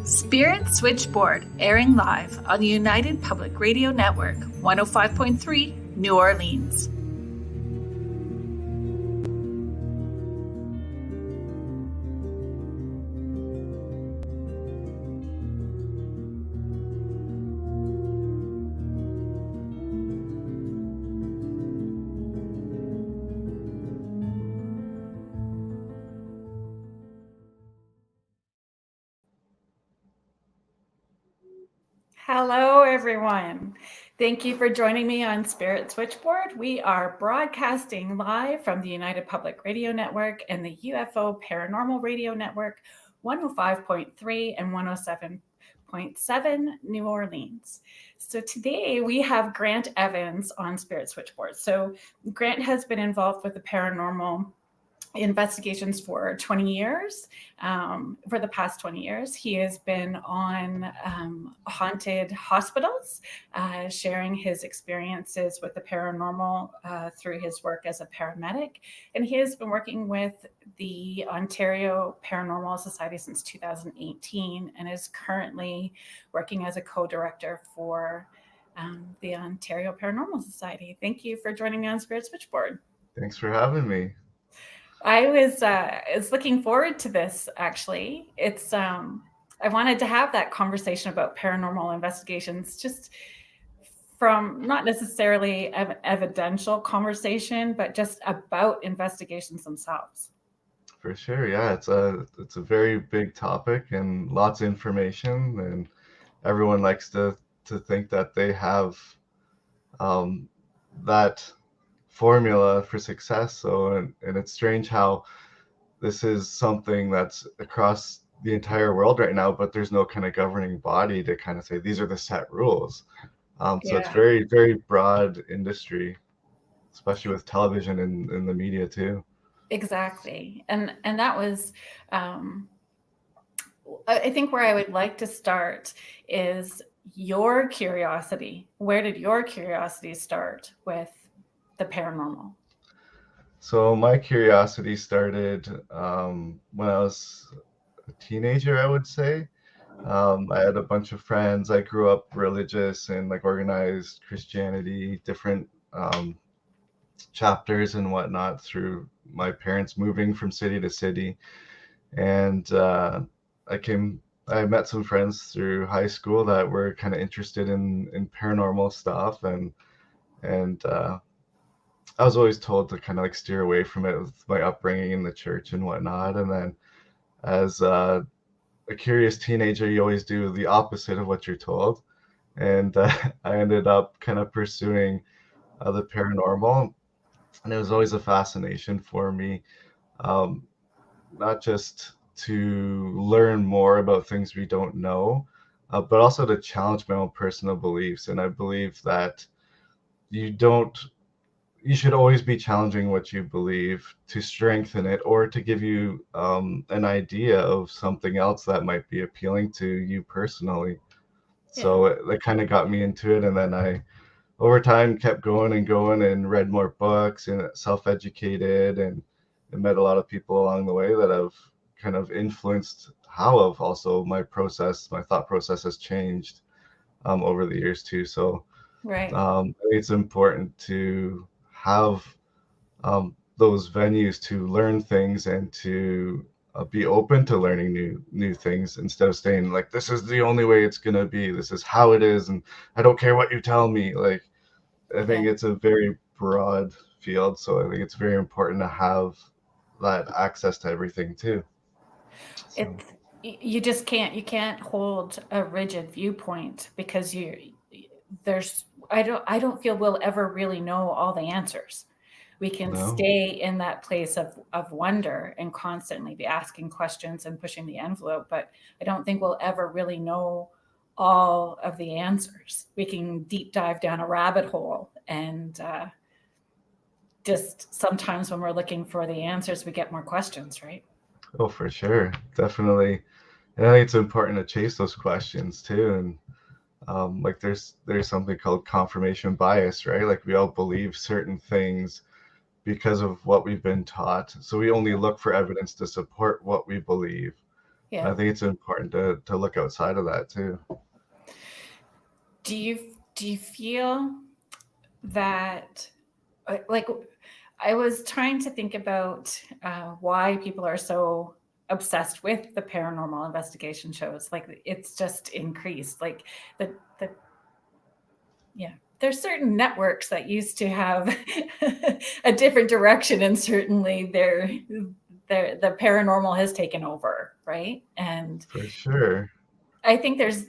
Spirit Switchboard, airing live on the United Public Radio Network, 105.3, New Orleans. Hello, everyone. Thank you for joining me on Spirit Switchboard. We are broadcasting live from the United Public Radio Network and the UFO Paranormal Radio Network, 105.3 and 107.7 New Orleans. So today we have Grant Evans on Spirit Switchboard. So Grant has been involved with the paranormal investigations for 20 years. For the past 20 years, he has been on haunted hospitals, sharing his experiences with the paranormal through his work as a paramedic. And he has been working with the Ontario Paranormal Society since 2018 and is currently working as a co-director for the Ontario Paranormal Society. Thank you for joining me on Spirit Switchboard. Thanks for having me. I was looking forward to this, actually. It's I wanted to have that conversation about paranormal investigations, just from not necessarily an evidential conversation, but just about investigations themselves. For sure, yeah, it's a very big topic and lots of information, and everyone likes to think that they have that formula for success. So, and it's strange how this is something that's across the entire world right now, but there's no kind of governing body to kind of say these are the set rules. So it's very, very broad industry, especially with television and the media too. Exactly. And that was, I think where I would like to start is your curiosity. Where did your curiosity start with the paranormal? So my curiosity started when I was a teenager, I would say. I had a bunch of friends. I grew up religious and like organized Christianity, different chapters and whatnot through my parents moving from city to city. And I met some friends through high school that were kind of interested in paranormal stuff, and I was always told to kind of like steer away from it with my upbringing in the church and whatnot. And then as a curious teenager, you always do the opposite of what you're told. And I ended up kind of pursuing the paranormal. And it was always a fascination for me, not just to learn more about things we don't know, but also to challenge my own personal beliefs. And I believe that you should always be challenging what you believe to strengthen it or to give you an idea of something else that might be appealing to you personally. So that kind of got me into it. And then I, over time, kept going and read more books and self-educated and met a lot of people along the way that have kind of influenced how of also my thought process has changed over the years too. So Right. It's important to have those venues to learn things and to be open to learning new things instead of staying like, this is the only way it's going to be. This is how it is. And I don't care what you tell me. Like, I think it's a very broad field. So I think it's very important to have that access to everything too. So. You just can't hold a rigid viewpoint because I don't feel we'll ever really know all the answers. We can stay in that place of wonder and constantly be asking questions and pushing the envelope, but I don't think we'll ever really know all of the answers. We can deep dive down a rabbit hole, and just sometimes when we're looking for the answers, we get more questions, right? Oh, for sure. Definitely. And I think it's important to chase those questions too. And like there's something called confirmation bias, right? Like we all believe certain things because of what we've been taught. So we only look for evidence to support what we believe. Yeah. I think it's important to look outside of that too. Do you feel that, like, I was trying to think about why people are so obsessed with the paranormal investigation shows. Like, it's just increased. Like the yeah, there's certain networks that used to have a different direction, and certainly the paranormal has taken over, right? And For sure. I think there's,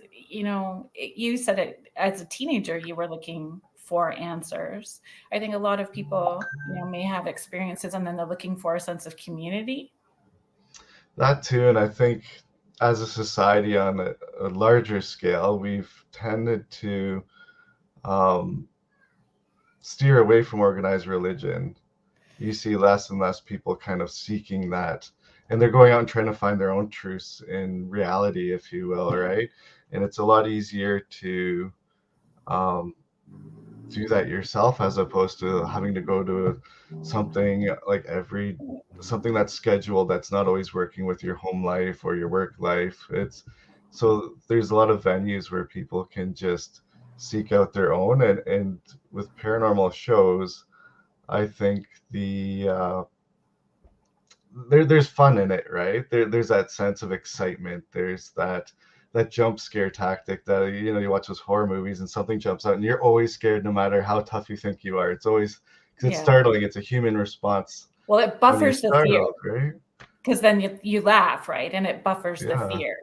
you said it as a teenager, you were looking for answers. I think a lot of people, may have experiences and then they're looking for a sense of community. That too, and I think as a society on a larger scale, we've tended to um, steer away from organized religion. You see less and less people kind of seeking that, and they're going out and trying to find their own truths in reality, if you will, right? And it's a lot easier to um, do that yourself as opposed to having to go to something like something that's scheduled that's not always working with your home life or your work life. It's so there's a lot of venues where people can just seek out their own, and with paranormal shows, I think there's fun in it, right? There's that sense of excitement. There's that jump scare tactic that you watch those horror movies and something jumps out and you're always scared no matter how tough you think you are. It's always because it's Yeah. startling. It's a human response Well, it when you're buffers the fear, startled, right? because then you laugh, right? And it buffers the Yeah, fear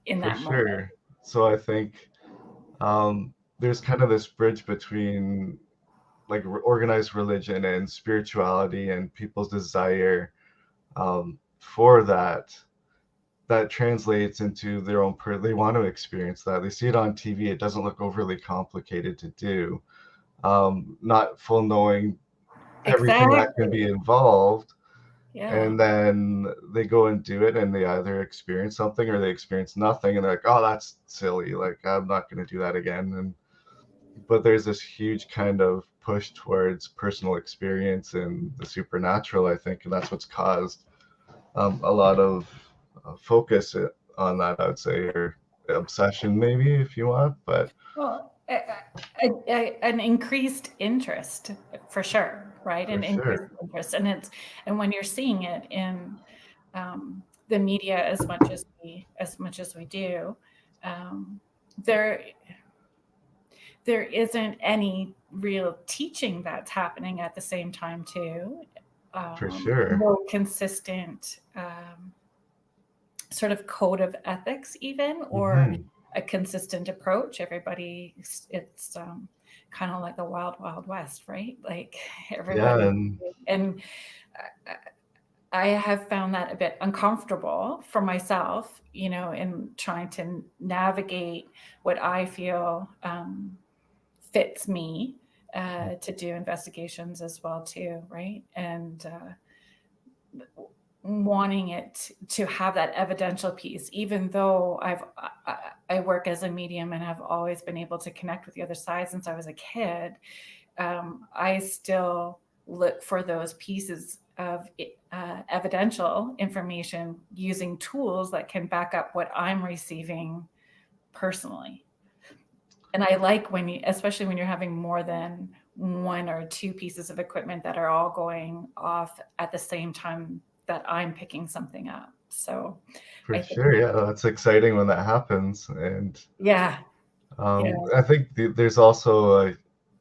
in for that moment. sure. So I think there's kind of this bridge between like organized religion and spirituality and people's desire for that translates into their own they want to experience that. They see it on TV. It doesn't look overly complicated to do. Not full knowing everything that can Exactly. be involved. Yeah. And then they go and do it and they either experience something or they experience nothing and they're like, oh, that's silly. Like, I'm not going to do that again. But there's this huge kind of push towards personal experience and the supernatural, I think. And that's what's caused a lot of focus on that, I would say, or obsession, maybe, if you want. But Well, an increased interest for sure, right? for An increased sure, interest, and when you're seeing it in the media as much as we do, um, there there isn't any real teaching that's happening at the same time too. for sure. No consistent sort of code of ethics, even, or Hmm. a consistent approach. Everybody, it's kind of like the wild, wild west, right? Like Yeah, everybody, and and I have found that a bit uncomfortable for myself, in trying to navigate what I feel fits me to do investigations as well too, right? And wanting it to have that evidential piece, even though I work as a medium and have always been able to connect with the other side since I was a kid. I still look for those pieces of evidential information using tools that can back up what I'm receiving personally. And I like when you, especially when you're having more than one or two pieces of equipment that are all going off at the same time that I'm picking something up. So for I think, sure, yeah, that's exciting when that happens. And yeah, yeah, I think there's also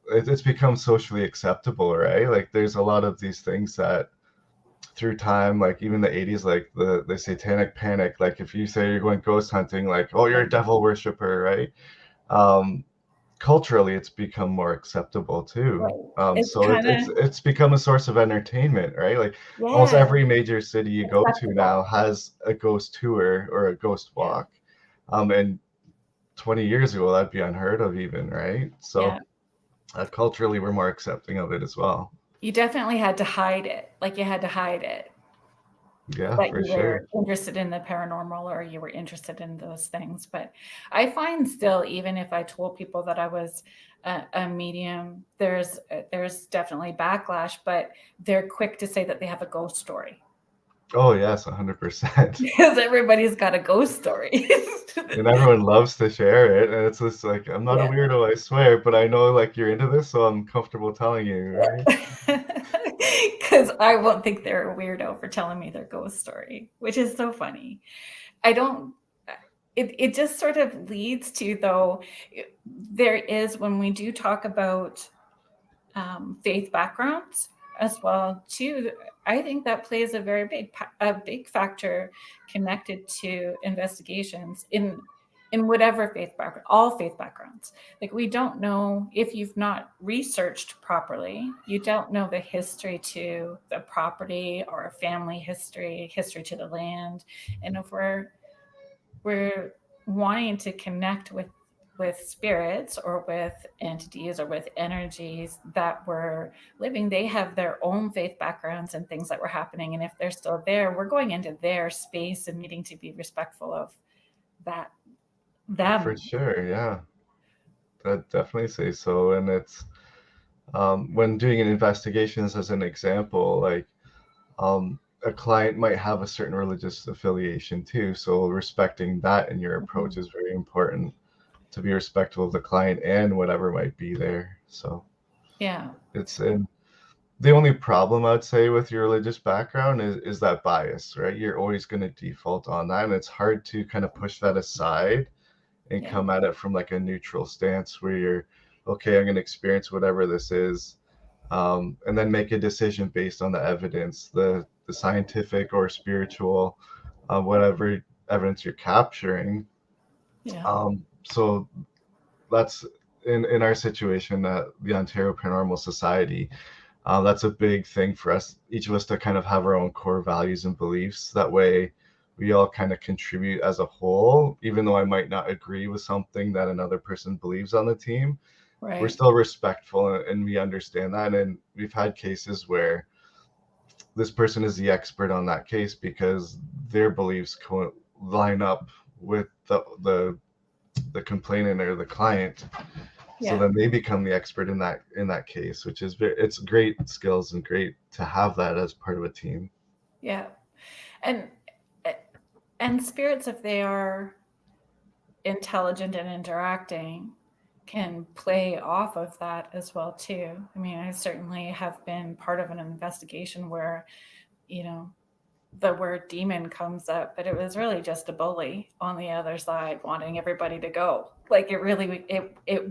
it's become socially acceptable, right? Like, there's a lot of these things that through time, like even the 80s, like the satanic panic, like if you say you're going ghost hunting, like, oh, you're yeah, a devil worshiper, right? um Culturally it's become more acceptable too. right. It's So kind it's of, it's become a source of entertainment, right? Like almost yeah, every major city you go to now acceptable. has a ghost tour or a ghost Yeah, walk. And 20 years ago that'd be unheard of even, right? yeah. So culturally we're more accepting of it as well. You definitely had to hide it. Like you had to hide it, Yeah, that for you were sure. interested in the paranormal or you were interested in those things. But I find still, even if I told people that I was a medium, there's definitely backlash, but they're quick to say that they have a ghost story. Oh yes, 100%. because everybody's got a ghost story. And everyone loves to share it, and it's just like, I'm not a Yeah. weirdo, I swear, but I know like you're into this, so I'm comfortable telling you, right? Because I won't think they're a weirdo for telling me their ghost story, which is so funny. I don't, it just sort of leads to, though, there is, when we do talk about faith backgrounds as well too, I think that plays a very big factor connected to investigations in whatever faith background, all faith backgrounds. Like, we don't know, if you've not researched properly, you don't know the history to the property, or a family history to the land. And if we're wanting to connect with spirits, or with entities, or with energies that were living, they have their own faith backgrounds and things that were happening, and if they're still there, we're going into their space and needing to be respectful of that, For them. sure, yeah. I'd definitely say so. And it's when doing an investigations, as an example, like a client might have a certain religious affiliation too, so respecting that in your approach Mhm. is very important, to be respectful of the client and whatever might be there. So Yeah. it's in the only problem I'd say with your religious background is that bias, right? You're always going to default on that, and it's hard to kind of push that aside and Yeah. come at it from like a neutral stance where you're okay, I'm going to experience whatever this is, and then make a decision based on the evidence, the scientific or spiritual, whatever evidence you're capturing. Yeah. So that's in our situation at the Ontario Paranormal Society. That's a big thing for us, each of us, to kind of have our own core values and beliefs. That way, we all kind of contribute as a whole, even though I might not agree with something that another person believes on the team. We're Right. still respectful, and we understand that. And we've had cases where this person is the expert on that case because their beliefs line up with the complainant or the client, so Yeah. then they become the expert in that case, which is it's great skills and great to have that as part of a team. Yeah. And and spirits, if they are intelligent and interacting, can play off of that as well too. I mean, I certainly have been part of an investigation where, you know, the word demon comes up, but it was really just a bully on the other side wanting everybody to go. Like, it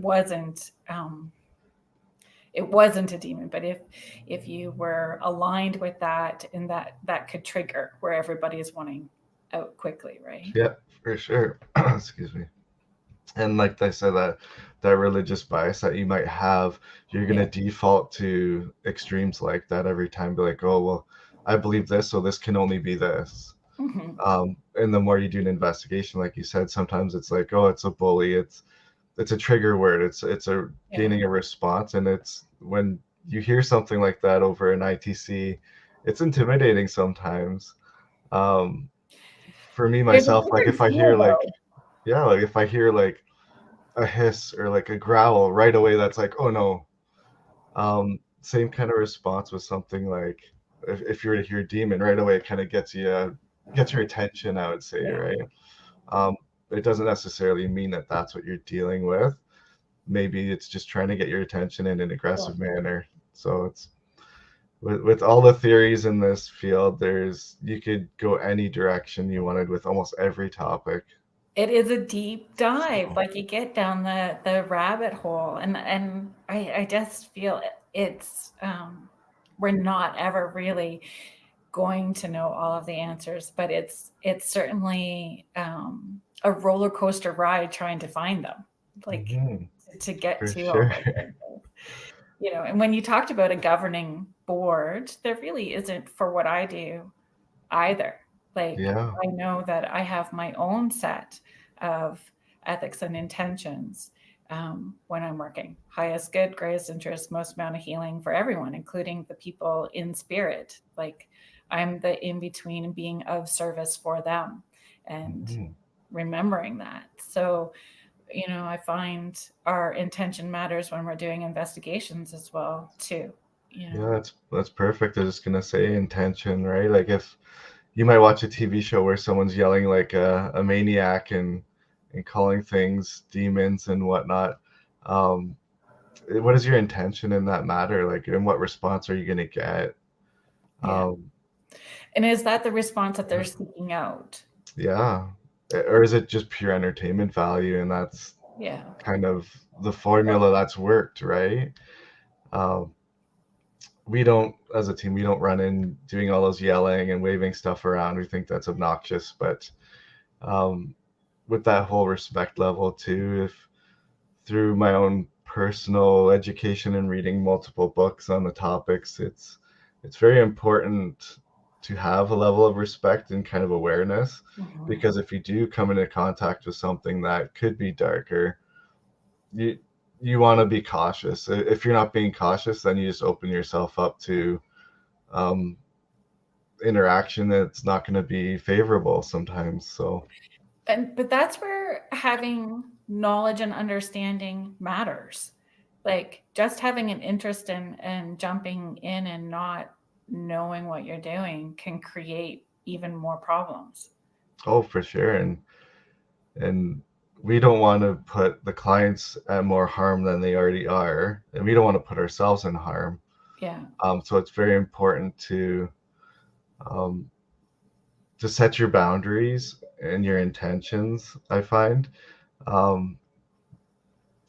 wasn't a demon, but if you were aligned with that, and that could trigger where everybody is wanting out quickly, right? Yeah, for sure. Excuse me. And like I said, that religious bias that you might have, you're Yeah. gonna default to extremes like that every time. Be like, oh well, I believe this, so this can only be this. Hmm. And the more you do an investigation, like you said, sometimes it's like, oh, it's a bully, it's a trigger word, it's a Yeah. gaining a response. And it's when you hear something like that over an ITC, it's intimidating sometimes. um for me There's a myself, like different if I hear feel like, though. yeah, like if I hear like a hiss or like a growl right away, that's like, oh no. Same kind of response with something like, if you were to hear demon right away, it kind of gets your attention, I would say, Yeah. right? um it doesn't necessarily mean that that's what you're dealing with. Maybe it's just trying to get your attention in an Well, aggressive manner. So it's with all the theories in this field, there's you could go any direction you wanted with almost every topic. it is a deep dive. So Like, you get down the rabbit hole, and I just feel it's we're not ever really going to know all of the answers, but it's certainly a roller coaster ride trying to find them, like, mhm, to get for to all sure. those answers. And when you talked about a governing board, there really isn't for what I do either. Like, Yeah. I know that I have my own set of ethics and intentions when I'm working. Highest good, greatest interest, most amount of healing for everyone, including the people in spirit. Like, I'm the in between and being of service for them, and Mhm. remembering that. So, I find our intention matters when we're doing investigations as well, too. You Yeah, know, that's perfect. I was just gonna say intention, right? Like, if you might watch a TV show where someone's yelling like a maniac and calling things demons and whatnot. Um, what is your intention in that matter? Like, and what response are you going to get? Yeah. Um, And is that the response that they're seeking out? yeah. Or is it just pure entertainment value? And that's Yeah. kind of the formula that's worked, right? Um, we don't, as a team, we don't run in doing all those yelling and waving stuff around. We think that's obnoxious, but um, with that whole respect level too, if through my own personal education and reading multiple books on the topics, it's very important to have a level of respect and kind of awareness, Mhm. because if you do come into contact with something that could be darker, you you want to be cautious. If you're not being cautious, then you just open yourself up to um, interaction that's not going to be favorable sometimes. So But that's where having knowledge and understanding matters. Like just having an interest in and jumping in and not knowing what you're doing can create even more problems. oh, for sure. And we don't want to put the clients at more harm than they already are, and we don't want to put ourselves in harm. Yeah. So it's very important um, to set your boundaries and your intentions, I find, um,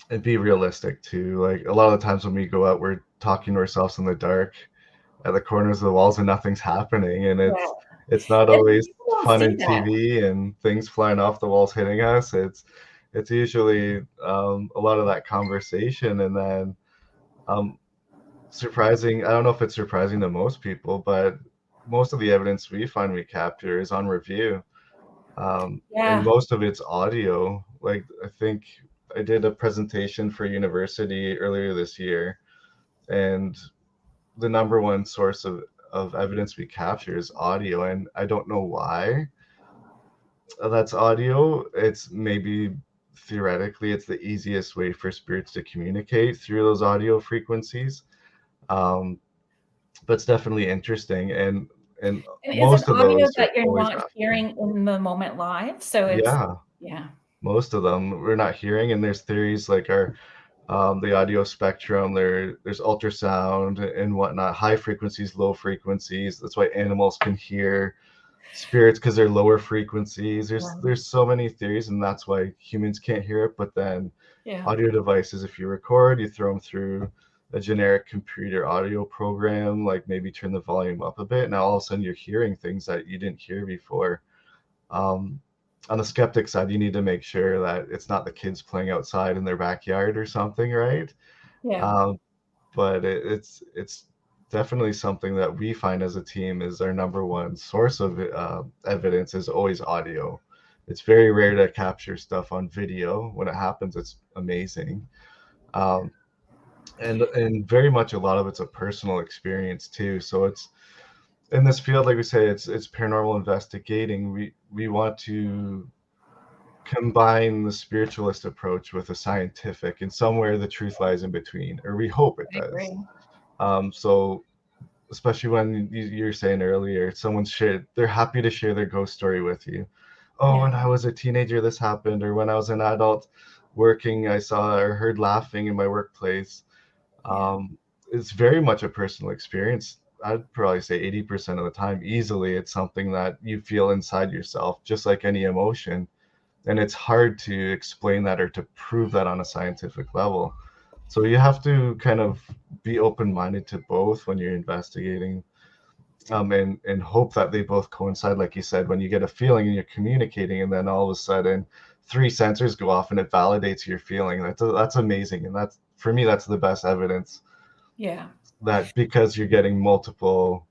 and be realistic too. Like a lot of the times when we go out, we're talking to ourselves in the dark at the corners of the walls and nothing's happening, and Yeah. it's not And always people don't fun see in that. TV and things flying off the walls hitting us. It's usually a lot of that conversation, and then um, surprising. I don't know if it's surprising to most people, but most of the evidence we find we capture is on review, and Yeah. most of it's audio. Like I think I did a presentation for university earlier this year, and the number one source of evidence we capture is audio, and I don't know why that's audio. It's maybe theoretically it's the easiest way for spirits to communicate through those audio frequencies. um, but it's definitely interesting, and And is it most of audio those are that you're always not accurate. hearing in the moment live? So it's Yeah, yeah. most of them we're not hearing, and there's theories like our the audio spectrum. There's ultrasound and whatnot, high frequencies, low frequencies. That's why animals can hear spirits, because they're lower frequencies. Right. There's so many theories, and that's why humans can't hear it. But then Yeah. audio devices, if you record, you throw them through a generic computer audio program, like maybe turn the volume up a bit. Now all of a sudden you're hearing things that you didn't hear before. Um, on the skeptic side, you need to make sure that it's not the kids playing outside in their backyard or something, right? Yeah. Um, but it's definitely something that we find as a team is our number one source of evidence is always audio. It's very rare to capture stuff on video. When it happens, it's amazing. Um, and very much a lot of it's a personal experience too. So it's in this field, like we say, it's paranormal investigating. We want to combine the spiritualist approach with a scientific, and somewhere the truth lies in between, or we hope it I does. agree. So especially when you're saying earlier, someone's shared, they're happy to share their ghost story with you. Oh, Yeah. when I was a teenager, this happened, or when I was an adult working, I saw or heard laughing in my workplace. Yeah. Um, it's very much a personal experience. I'd probably say 80% of the time, easily, it's something that you feel inside yourself, just like any emotion. And it's hard to explain that or to prove that on a scientific level. So you have to kind of be open-minded to both when you're investigating, and hope that they both coincide. Like you said, when you get a feeling and you're communicating, and then all of a sudden three sensors go off and it validates your feeling. That's amazing, and that's for me that's the best evidence Yeah. that because you're getting multiple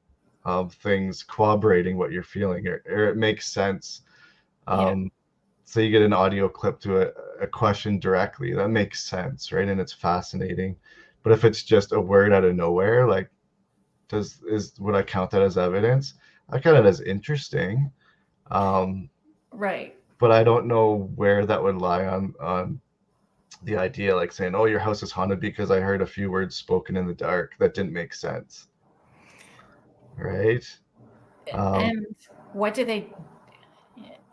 things corroborating what you're feeling, or it makes sense. Yeah. Um, so you get an audio clip to a question directly, that makes sense, right? And it's fascinating. But if it's just a word out of nowhere, like would I count that as evidence? I count it as interesting, um, Right. but I don't know where that would lie on the idea, like saying, "Oh, your house is haunted because I heard a few words spoken in the dark that didn't make sense," right? Um, And what do they,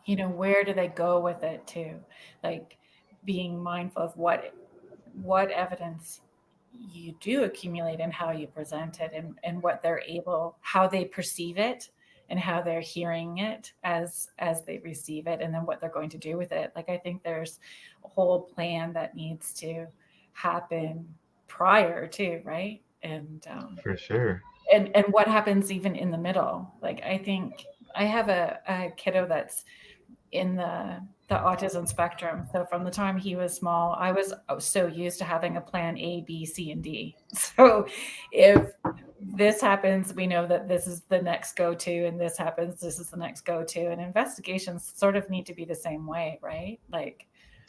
where do they go with it too? Like being mindful of what evidence you do accumulate and how you present it, and what they're able, how they perceive it, and how they're hearing it as they receive it, and then what they're going to do with it. Like I think there's a whole plan that needs to happen prior to, right? For sure. And what happens even in the middle. Like I think I have a kiddo that's in the autism spectrum. So from the time he was small, I was so used to having a plan A, B, C, and D. So if this happens, we know that this is the next go-to, and this happens, this is the next go-to. And investigations sort of need to be the same way, right? Like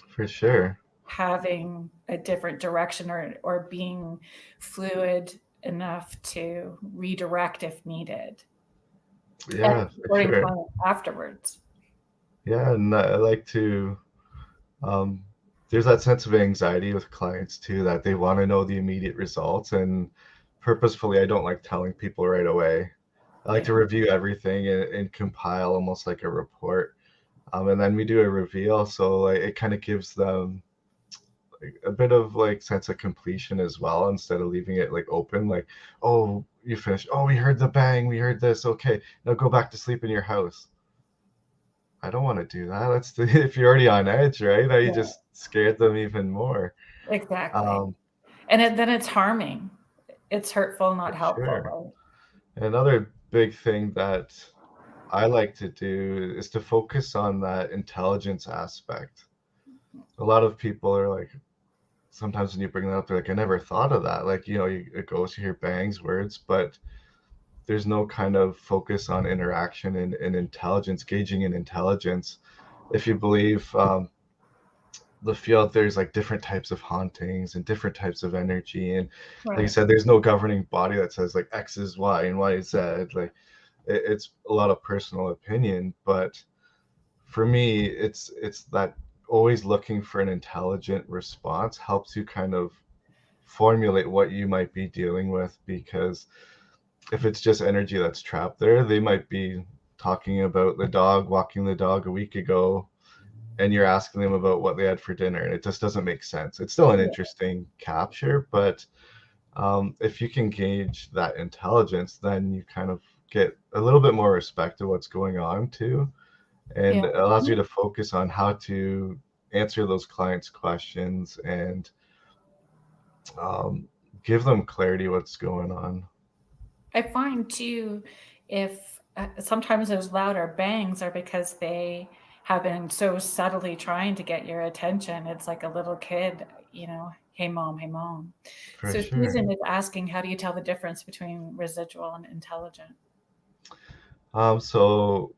For sure. having a different direction, or being fluid enough to redirect if needed, and Yeah, for supporting sure. clients afterwards. Yeah, and I like to um there's that sense of anxiety with clients too, that they want to know the immediate results, and purposefully I don't like telling people right away. I like Yeah. to review everything and compile almost like a report. And then we do a reveal, so like it kind of gives them like a bit of like sense of completion as well, instead of leaving it like open, like, oh, you finished, oh, we heard the bang, we heard this, okay, now go back to sleep in your house. I don't want to do that. That's the, if you're already on edge, right? Now you Yeah, just scared them even more. exactly. um And then it's harming. It's hurtful, not for helpful, sure. right? Another big thing that I like to do is to focus on that intelligence aspect. A lot of people are like, sometimes when you bring that up, they're like, I never thought of that. Like, it goes, you hear bangs, words, but there's no kind of focus on interaction and intelligence, gauging in intelligence. If you believe the field, there's like different types of hauntings and different types of energy. And like you Right. said, there's no governing body that says like X is Y and Y is Z. Like it's a lot of personal opinion. But for me, it's that always looking for an intelligent response helps you kind of formulate what you might be dealing with, because if it's just energy that's trapped there, they might be talking about the dog walking the dog a week ago, and you're asking them about what they had for dinner, and it just doesn't make sense. It's still an Yeah. interesting capture, but if you can gauge that intelligence, then you kind of get a little bit more respect of what's going on too, Yeah. and it allows you to focus on how to answer those clients' questions and um, give them clarity what's going on. I find too, if sometimes those louder bangs are because they have been so subtly trying to get your attention. It's like a little kid, hey mom, hey mom. For So sure. Susan is asking, how do you tell the difference between residual and intelligent? So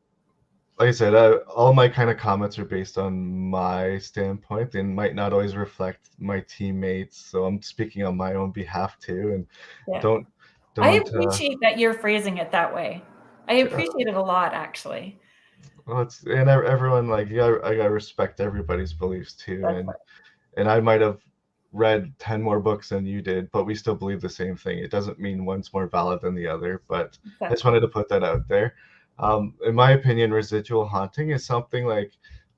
like I said, all my kind of comments are based on my standpoint and might not always reflect my teammates. So I'm speaking on my own behalf too, and Yeah. don't I don't appreciate that you're phrasing it that way. I appreciate it a lot, actually. well, it's and everyone, like, yeah, I gotta respect everybody's beliefs too, That's and I might have read 10 more books than you did, but we still believe the same thing. It doesn't mean one's more valid than the other, but I just exactly. wanted to put that out there. In my opinion, residual haunting is something like,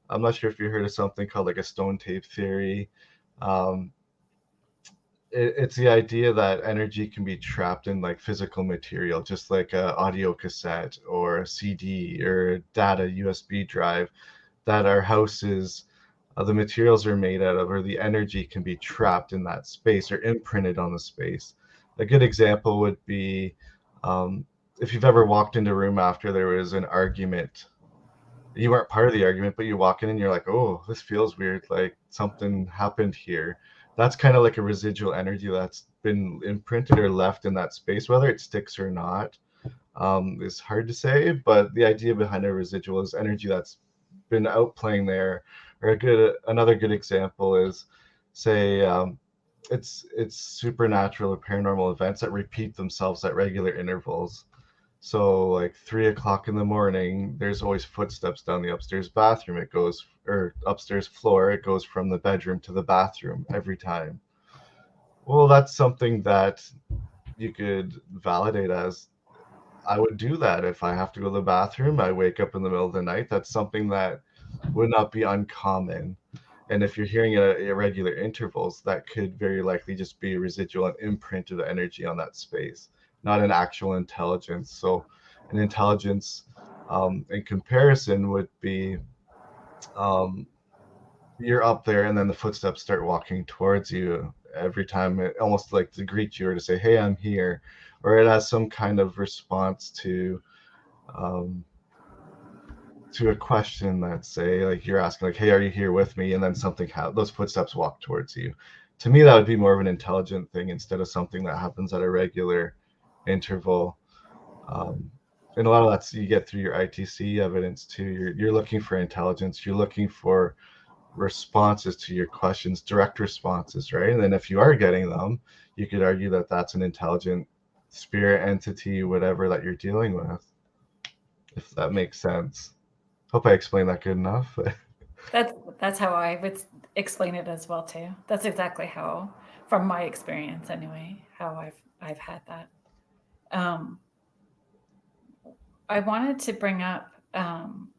I'm not sure if you heard of something called like a stone tape theory. Um, it's the idea that energy can be trapped in like physical material, just like a audio cassette or a CD or a data USB drive, that our houses, the materials are made out of, or the energy can be trapped in that space or imprinted on the space. A good example would be, um, if you've ever walked into a room after there was an argument. You weren't part of the argument, but you walk in and you're like, oh, this feels weird. Like something happened here. That's kind of like a residual energy that's been imprinted or left in that space, whether it sticks or not. Is hard to say, but the idea behind a residual is energy that's been outplaying there. Or another good example is, say, it's supernatural or paranormal events that repeat themselves at regular intervals. So like 3 o'clock in the morning, there's always footsteps down the upstairs bathroom. It goes, or upstairs floor. It goes from the bedroom to the bathroom every time. Well, that's something that you could validate as I would do that if I have to go to the bathroom. I wake up in the middle of the night. That's something that would not be uncommon. And if you're hearing it at irregular intervals, that could very likely just be a residual and imprint of the energy on that space, not an actual intelligence. So, an intelligence, in comparison, would be, um, you're up there and then the footsteps start walking towards you every time, it almost like to greet you or to say, "Hey, I'm here," or it has some kind of response um, to a question that, say, like you're asking, like, "Hey, are you here with me?" And then those footsteps walk towards you. To me, that would be more of an intelligent thing instead of something that happens at a regular interval. Um, and a lot of that's you get through your ITC evidence too. You're looking for intelligence. You're looking for responses to your questions, direct responses, right? And then if you are getting them, you could argue that that's an intelligent spirit entity, whatever that you're dealing with, if that makes sense. Hope I explained that good enough. That's how I would explain it as well too. That's exactly how, from my experience anyway, how I've had that. Um, I wanted to bring up, when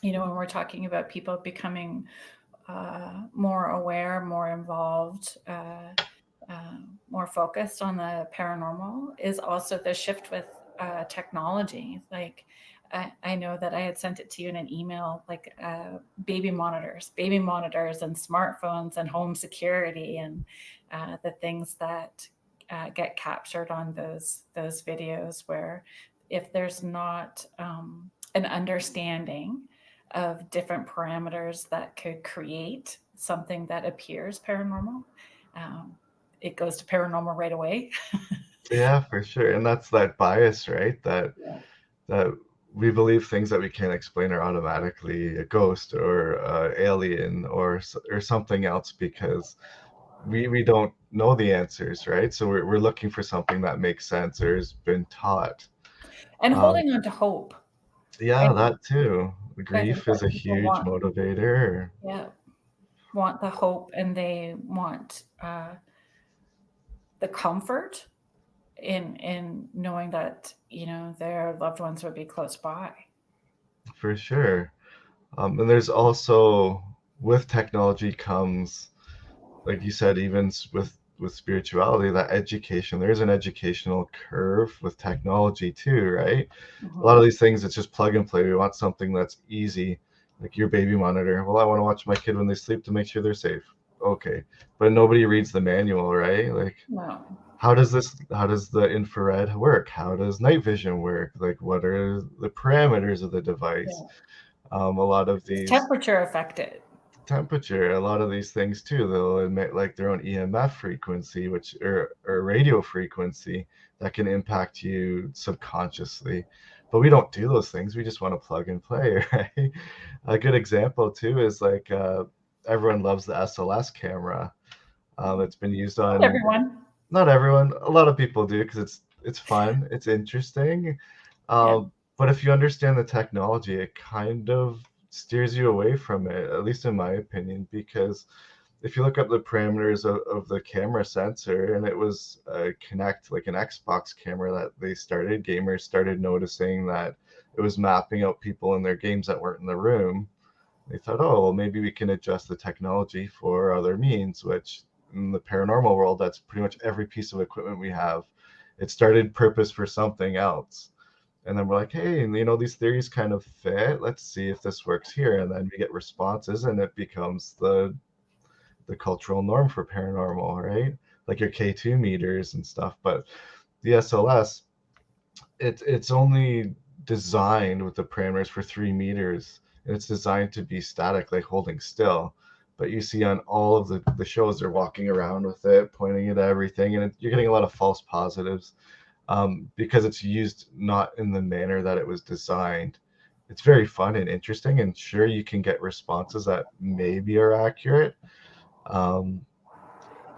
we're talking about people becoming more aware, more involved, more focused on the paranormal, is also the shift with technology. Like, I know that I had sent it to you in an email, like baby monitors, and smartphones, and home security, and the things that get captured on those videos. Where if there's not an understanding of different parameters that could create something that appears paranormal, um, it goes to paranormal right away. Yeah, for sure. And that's that bias, right? Yeah. That we believe things that we can't explain are automatically a ghost or alien or something else because we don't know the answers, right? So we're looking for something that makes sense or has been taught. And Um, holding on to hope. I yeah, think that too. I think Grief is that a people huge want, motivator. yeah, want the hope, and they want the comfort in knowing that their loved ones would be close by. For sure. And there's also, with technology comes, like you said, even with spirituality, that education. There's an educational curve with technology too, right? A lot Mhm. of these things, it's just plug and play. We want something that's easy, like your baby monitor. Well, I want to watch my kid when they sleep to make sure they're safe. Okay, but nobody reads the manual, right? Like, No. how does the infrared work? How does night vision work? Like, what are the parameters of the device? Yeah. A lot of It's these temperature affected. temperature, a lot of these things too, they'll emit like their own EMF frequency, or radio frequency that can impact you subconsciously. But we don't do those things. We just want to plug and play, right? A good example too is like, everyone loves the SLS camera. It's been used Not on, everyone. not everyone, a lot of people do because it's fun, it's interesting. Yeah. But if you understand the technology, it kind of steers you away from it, at least in my opinion, because if you look up the parameters of the camera sensor, and it was a Connect, like an Xbox camera that gamers started noticing that it was mapping out people in their games that weren't in the room. They thought, oh, well, maybe we can adjust the technology for other means, which in the paranormal world, that's pretty much every piece of equipment we have. It started purpose for something else. And then we're like, hey, these theories kind of fit. Let's see if this works here. And then we get responses, and it becomes the cultural norm for paranormal, right? Like your K2 meters and stuff. But the SLS, it's only designed with the parameters for 3 meters, and it's designed to be static, like holding still. But you see on all of the shows, they're walking around with it, pointing at everything, and you're getting a lot of false positives, because it's used not in the manner that it was designed. It's very fun and interesting, and sure, you can get responses that maybe are accurate. Um,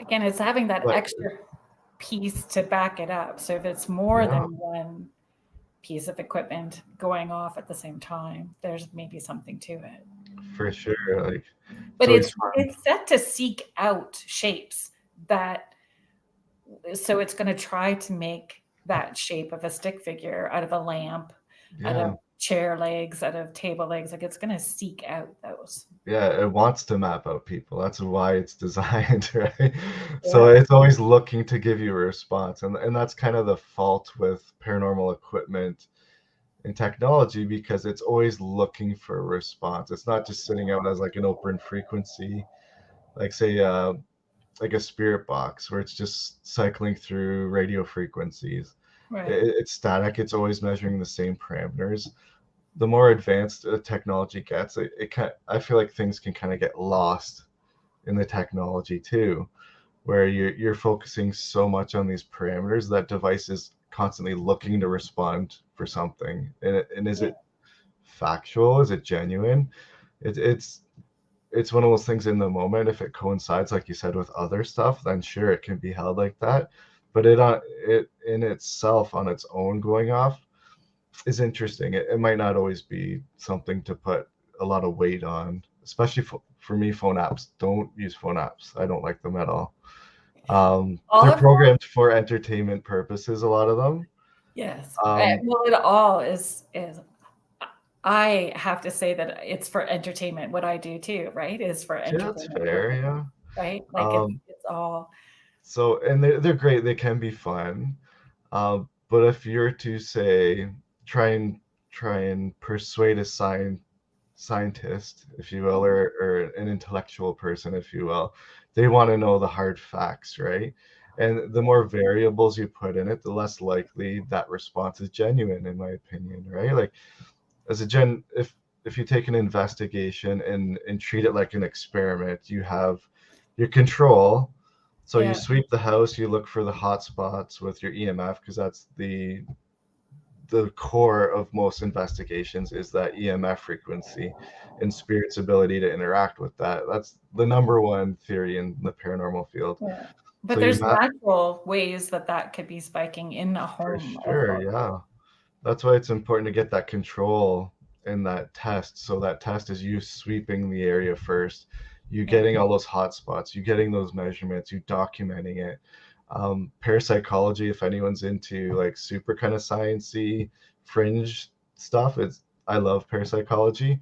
Again, it's having that but extra piece to back it up. So if it's more yeah, than one piece of equipment going off at the same time, there's maybe something to it. for sure. Like, it's But always it's fun. it's set to seek out shapes that, so it's going to try to make that shape of a stick figure out of a lamp, out Yeah. of chair legs, out of table legs. Like it's going to seek out those. Yeah, it wants to map out people. That's why it's designed, right? So Yeah. it's always looking to give you a response. And that's kind of the fault with paranormal equipment and technology, because it's always looking for a response. It's not just sitting out as like an open frequency, like say like a spirit box where it's just cycling through radio frequencies. Right. It's static. It's always measuring the same parameters. The more advanced technology gets, I feel like things can kind of get lost in the technology too, where you're focusing so much on these parameters that device is constantly looking to respond for something. And is Yeah. it factual? Is it genuine? It's one of those things in the moment. If it coincides, like you said, with other stuff, then sure, it can be held like that. But it in itself on its own going off is interesting. It might not always be something to put a lot of weight on, especially for me. Phone apps, don't use phone apps. I don't like them at all. All They're of that. programmed for entertainment purposes, a lot of them. Yes. Um, Well, it all is. I have to say that it's for entertainment. What I do too, right, is for yeah, that's entertainment fair. purposes, Yeah. right? Like Um, it's all. so, and they're great. They can be fun. But if you're to say try and try and persuade a scientist, if you will, or an intellectual person, if you will, they want to know the hard facts, right? And the more variables you put in it, the less likely that response is genuine, in my opinion, right? Like as a if you take an investigation and treat it like an experiment, you have your control. So you Yeah. sweep the house, you look for the hot spots with your EMF, because that's the core of most investigations, is that EMF frequency and spirit's ability to interact with that. That's the number one theory in the paranormal field. Yeah. So But you there's map natural ways that that could be spiking in a for home as sure, well. yeah. That's why it's important to get that control in that test. So that test is you sweeping the area first, you Yeah. getting all those hot spots, you getting those measurements, you documenting it. Parapsychology, if anyone's into like super kind of sciencey fringe stuff, it's I love parapsychology.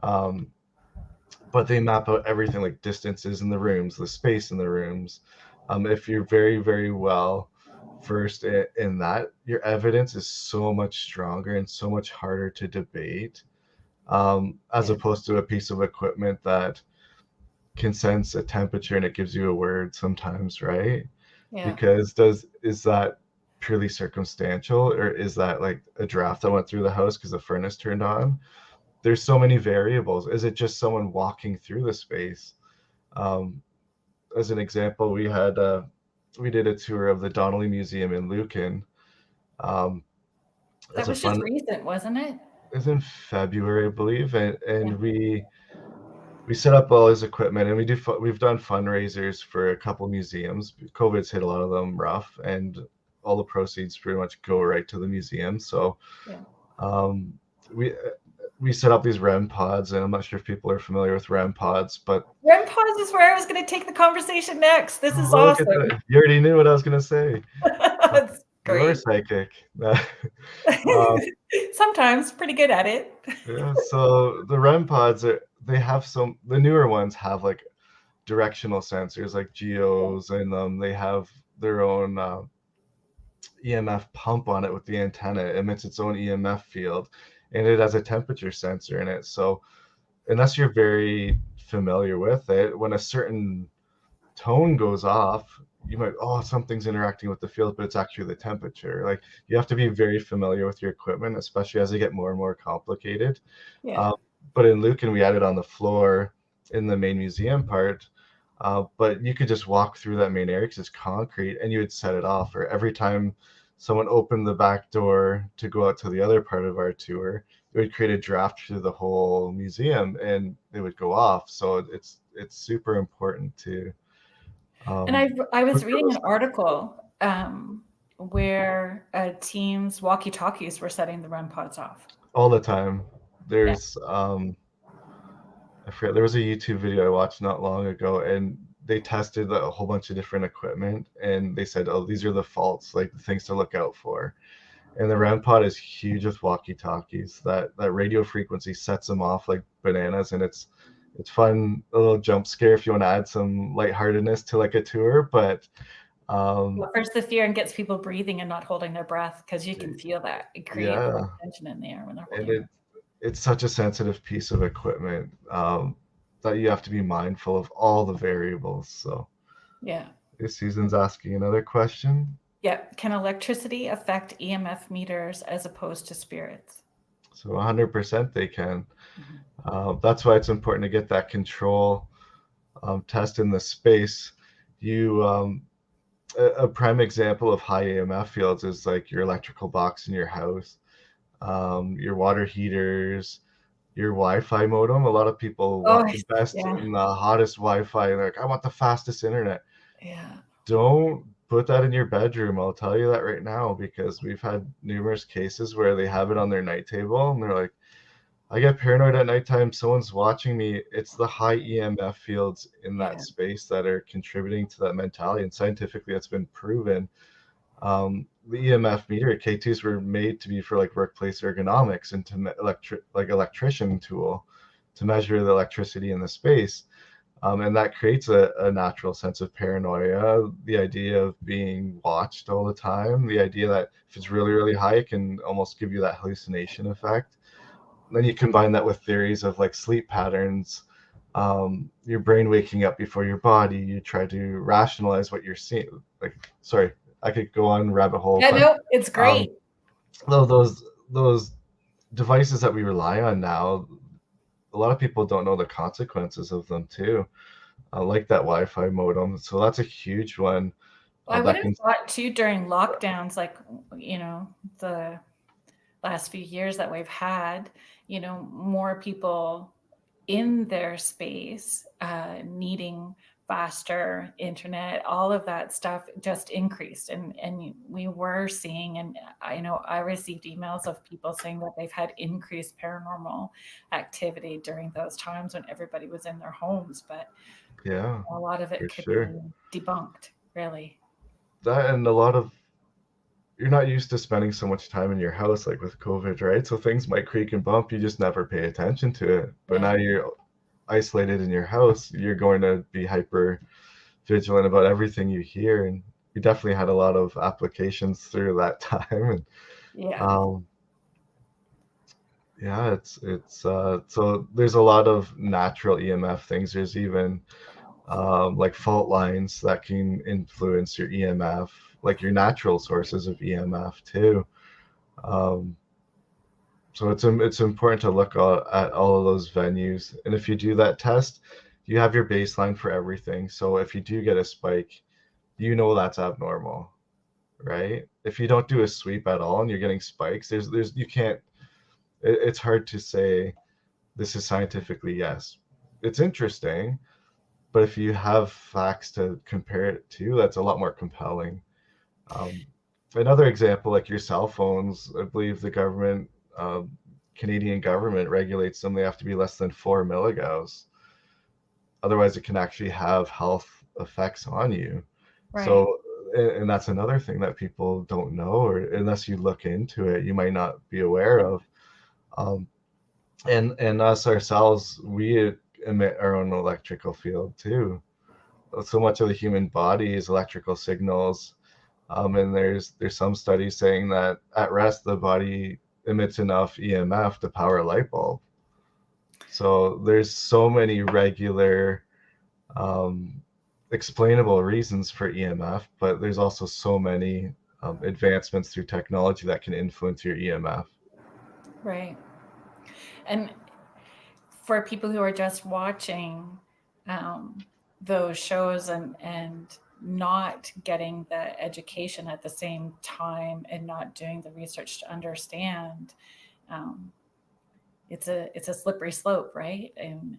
Um, but they map out everything, like distances in the rooms, the space in the rooms. If you're very, very well versed in that, your evidence is so much stronger and so much harder to debate, as Yeah. opposed to a piece of equipment that can sense a temperature and it gives you a word sometimes, right? Yeah. Because is that purely circumstantial, or is that like a draft that went through the house because the furnace turned on? There's so many variables. Is it just someone walking through the space? Um, as an example, we did a tour of the Donnelly Museum in Lucan. Um, That as a was just fun, recent, wasn't it? it's in February, I believe, and Yeah. we set up all his equipment, and we've done fundraisers for a couple museums. COVID's hit a lot of them rough, and all the proceeds pretty much go right to the museum. So Yeah. um, we we set up these REM pods, and I'm not sure if people are familiar with REM pods, but REM pause is where I was going to take the conversation next. This is look at awesome. that. You already knew what I was going to say. That's You're great. psychic. um, Sometimes pretty good at it. yeah, so the REM pods they have the newer ones have like directional sensors like geos in them. They have their own EMF pump on it with the antenna. It emits its own EMF field, and it has a temperature sensor in it. So unless you're very familiar with it, when a certain tone goes off, you might, oh, something's interacting with the field, but it's actually the temperature. Like you have to be very familiar with your equipment, especially as they get more and more complicated. Yeah. Um, but in Lucan, we had it on the floor in the main museum part. But you could just walk through that main area because it's concrete, and you would set it off. Or every time someone opened the back door to go out to the other part of our tour, it would create a draft through the whole museum, and it would go off. So it's super important to And um, I look was for reading those an article where teams walkie-talkies were setting the REM pods off. all the time. Yeah. There's I forget, there was a YouTube video I watched not long ago, and they tested a whole bunch of different equipment, and they said, oh, these are the faults, like the things to look out for. And the REM pod is huge with walkie-talkies. That radio frequency sets them off like bananas, and it's fun, a little jump scare if you want to add some lightheartedness to like a tour. But Well, first the fear and gets people breathing and not holding their breath, because you can feel that. It creates yeah, like tension in the air when they're and holding. it's such a sensitive piece of equipment, that you have to be mindful of all the variables. So Yeah. this season's asking another question. Yep. Can electricity affect EMF meters as opposed to spirits? So 100% they can. Mhm. That's why it's important to get that control test in the space. You a prime example of high EMF fields is like your electrical box in your house, your water heaters, your Wi-Fi modem. A lot of people Oh, want the best yeah. and the hottest Wi-Fi. They're like, I want the fastest internet. Yeah. Don't put that in your bedroom. I'll tell you that right now, because we've had numerous cases where they have it on their night table and they're like, I get paranoid at nighttime. Someone's watching me. It's the high EMF fields in that Yeah. space that are contributing to that mentality. And scientifically, it's been proven. The EMF meter K2s were made to be for like workplace ergonomics and to like electrician tool to measure the electricity in the space. And that creates a natural sense of paranoia, the idea of being watched all the time, the idea that if it's really, really high, it can almost give you that hallucination effect. Then you combine that with theories of like sleep patterns, your brain waking up before your body. You try to rationalize what you're seeing. Like, sorry, I could go on rabbit hole, Yeah, but no, it's um, great. those devices that we rely on now, a lot of people don't know the consequences of them too. Like that Wi-Fi modem. So that's a huge one. Well, I would That have can, thought too during lockdowns, like, the last few years that we've had, more people in their space needing faster internet, all of that stuff just increased. And we were seeing, and I know I received emails of people saying that they've had increased paranormal activity during those times when everybody was in their homes. But yeah, a lot of it for could be sure. debunked, really. That and a lot of you're not used to spending so much time in your house like with COVID, right? So things might creak and bump, you just never pay attention to it. But Yeah. now you're isolated in your house, you're going to be hyper vigilant about everything you hear. And we definitely had a lot of applications through that time. And Yeah. um, yeah, it's so there's a lot of natural EMF things. There's even like fault lines that can influence your EMF, like your natural sources of EMF too. Um, so it's important to look at all of those venues. And if you do that test, you have your baseline for everything. So if you do get a spike, you know that's abnormal, right? If you don't do a sweep at all and you're getting spikes, there's you can't. It's hard to say this is scientifically yes. It's interesting, but if you have facts to compare it to, that's a lot more compelling. Um, Another example, like your cell phones, I believe the government, Canadian government regulates them. They have to be less than 4 milligauss. Otherwise, it can actually have health effects on you. Right. So, and that's another thing that people don't know, or unless you look into it, you might not be aware of. Um, and us ourselves, we emit our own electrical field too. So much of the human body is electrical signals. And there's some studies saying that at rest the body emits enough EMF to power a light bulb. So there's so many regular um, explainable reasons for EMF, but there's also so many advancements through technology that can influence your EMF. Right. And for people who are just watching um, those shows and not getting the education at the same time and not doing the research to understand, um, it's a slippery slope, right? And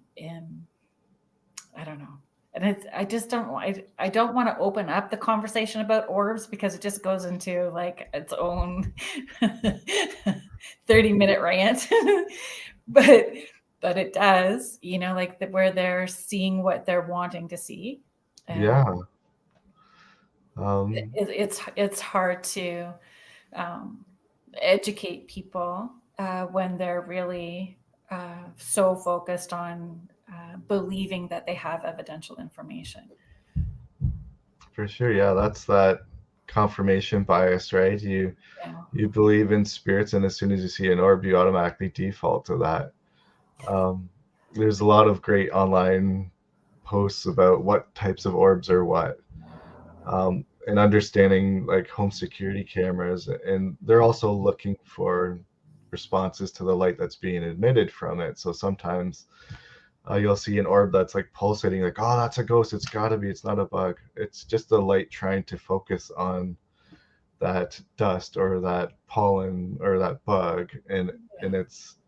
I don't know. And I just don't. I don't want to open up the conversation about orbs because it just goes into like its own 30-minute rant. but but it does, like where they're seeing what they're wanting to see. And Yeah. Um, it's hard to um, educate people when they're really so focused on believing that they have evidential information. for sure. Yeah, that's that confirmation bias, right? Yeah. You believe in spirits, and as soon as you see an orb, you automatically default to that. Um, there's a lot of great online posts about what types of orbs are what, and understanding like home security cameras, and they're also looking for responses to the light that's being emitted from it. So sometimes you'll see an orb that's like pulsating, like, oh, that's a ghost. It's got to be. It's not a bug. It's just the light trying to focus on that dust or that pollen or that bug, and Yeah.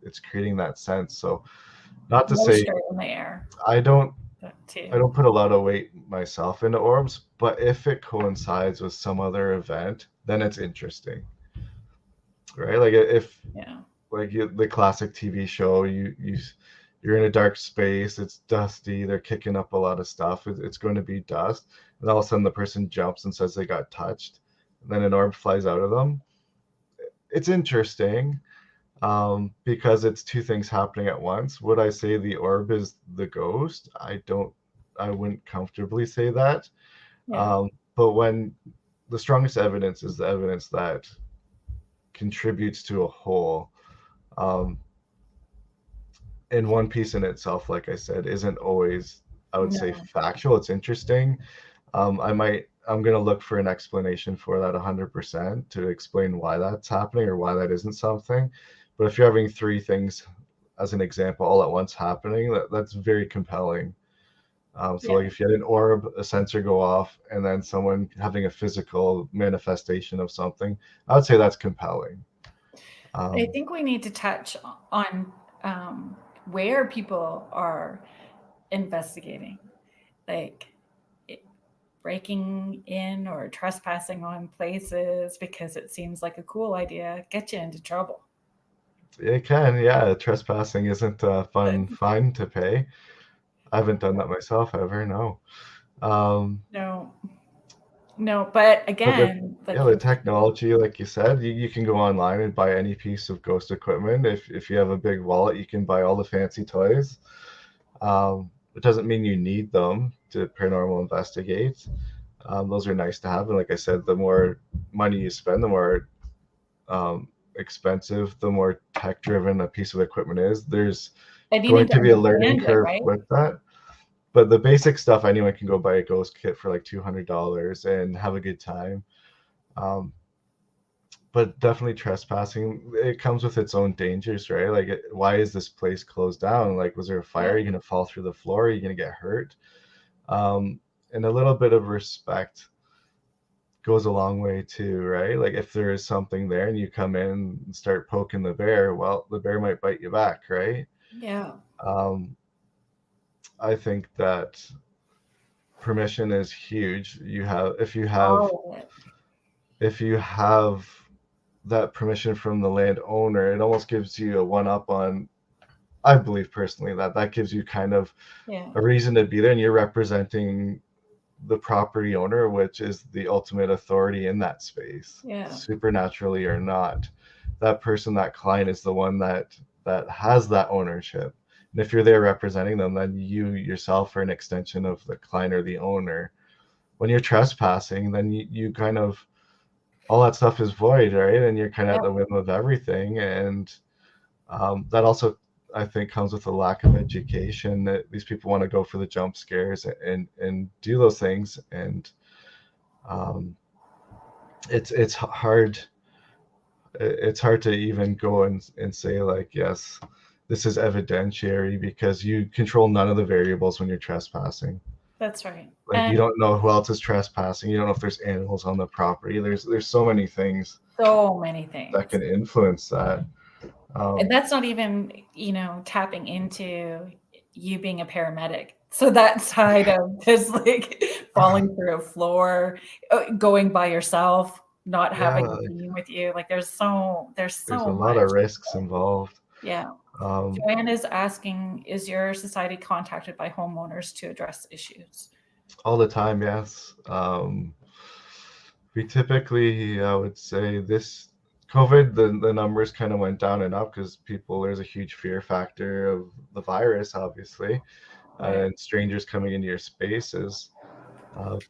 it's creating that sense. So not to say Moisture in the air, I don't that I too. don't put a lot of weight myself into orbs, but if it coincides with some other event, then it's interesting, right? Like if Yeah. like the classic TV show, you're in a dark space, it's dusty, they're kicking up a lot of stuff. It's going to be dust, and all of a sudden the person jumps and says they got touched, and then an orb flies out of them. It's interesting, because it's two things happening at once. Would I say the orb is the ghost? I wouldn't comfortably say that. Yeah. But when the strongest evidence is the evidence that contributes to a whole, um, and one piece in itself, like I said, isn't always, I would say, No. factual. It's interesting. I'm going to look for an explanation for that 100% to explain why that's happening or why that isn't something. But if you're having three things as an example all at once happening, that's very compelling. So Yeah. like if you had an orb, a sensor go off, and then someone having a physical manifestation of something, I would say that's compelling. I Um, think we need to touch on where people are investigating, like it, breaking in or trespassing on places because it seems like a cool idea, get you into trouble. it can, yeah. Trespassing isn't a fun fine to pay. I haven't done that myself ever, no. Um, No, no, but but again, yeah, like the if people, technology, like you said, you can go online and buy any piece of ghost equipment. If you have a big wallet, you can buy all the fancy toys. It doesn't mean you need them to paranormal investigate. Those are nice to have, and like I said, the more money you spend, the more expensive, the more tech driven a piece of equipment is. There's and you going need to to be a learning understand it, curve right? with that. But the basic stuff, anyone can go buy a ghost kit for like $200 and have a good time. Um, but definitely trespassing, it comes with its own dangers, right? Like, why is this place closed down? Like, was there a fire? Yeah, Are you going to fall through the floor? Are you going to get hurt? Um, and a little bit of respect goes a long way too, right? Like if there is something there and you come in and start poking the bear, well, the bear might bite you back, right? yeah, Um, I think that permission is huge. all of it. If you have that permission from the landowner, it almost gives you a one up on. I believe personally that that gives you kind of Yeah, a reason to be there, and you're representing the property owner, which is the ultimate authority in that space, yeah, supernaturally or not. That person, that client, is the one that has that ownership. And if you're there representing them, then you yourself are an extension of the client or the owner. When you're trespassing, then you kind of, all that stuff is void, right? And you're kind of yeah, at the whim of everything. And that also, I think, comes with a lack of education, that these people want to go for the jump scares and do those things. And um, it's hard to even go and say like, yes, this is evidentiary, because you control none of the variables when you're trespassing. that's right. Like you And don't know who else is trespassing, you don't know if there's animals on the property, there's so many things so many that things. can influence that. And um, that's not even, tapping into you being a paramedic. So that side of just like falling through a floor, going by yourself, not yeah, having a team with you. Like there's there's a so lot much. of risks involved. Yeah. um, Joanne is asking, is your society contacted by homeowners to address issues? All the time, yes. We typically, I would say, this COVID, the numbers kind of went down and up because there's a huge fear factor of the virus, obviously, Right. and strangers coming into your spaces.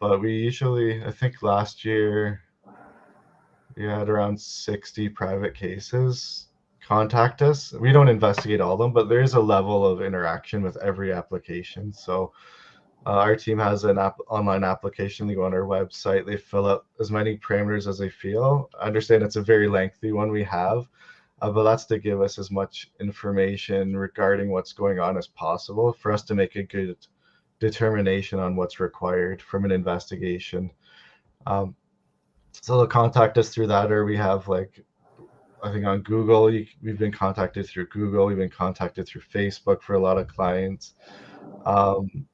But we usually, I think last year, we had around 60 private cases contact us. We don't investigate all of them, but there's a level of interaction with every application. So our team has an online application. They go on our website. They fill out as many parameters as they feel. I understand it's a very lengthy one we have, but that's to give us as much information regarding what's going on as possible for us to make a good determination on what's required from an investigation. Um, so they'll contact us through that, or we have like, I think on Google, we've been contacted through Google. We've been contacted through Facebook for a lot of clients. Um,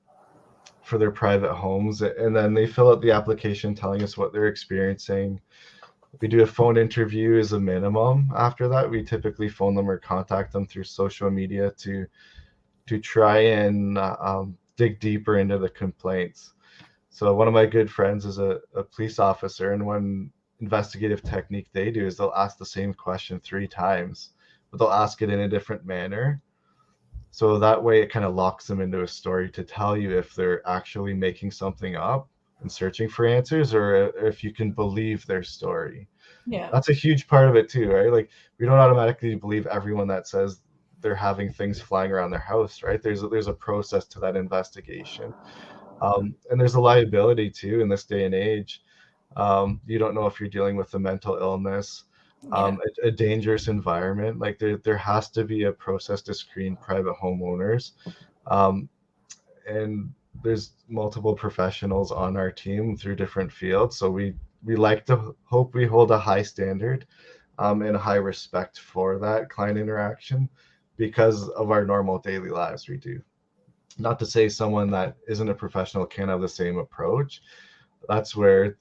for their private homes, and then they fill out the application telling us what they're experiencing. We do a phone interview as a minimum. After that, we typically phone them or contact them through social media to try and dig deeper into the complaints. So one of my good friends is a police officer, and one investigative technique they do is they'll ask the same question 3 times, but they'll ask it in a different manner. So that way it kind of locks them into a story to tell you if they're actually making something up and searching for answers, or if you can believe their story. Yeah. That's a huge part of it too, right? Like we don't automatically believe everyone that says they're having things flying around their house, right? There's a process to that investigation. And there's a liability too in this day and age. You don't know if you're dealing with a mental illness, Yeah. a dangerous environment. Like there has to be a process to screen private homeowners. Um, and there's multiple professionals on our team through different fields. So we like to hope we hold a high standard and a high respect for that client interaction because of our normal daily lives we do. Not to say someone that isn't a professional can't have the same approach. That's where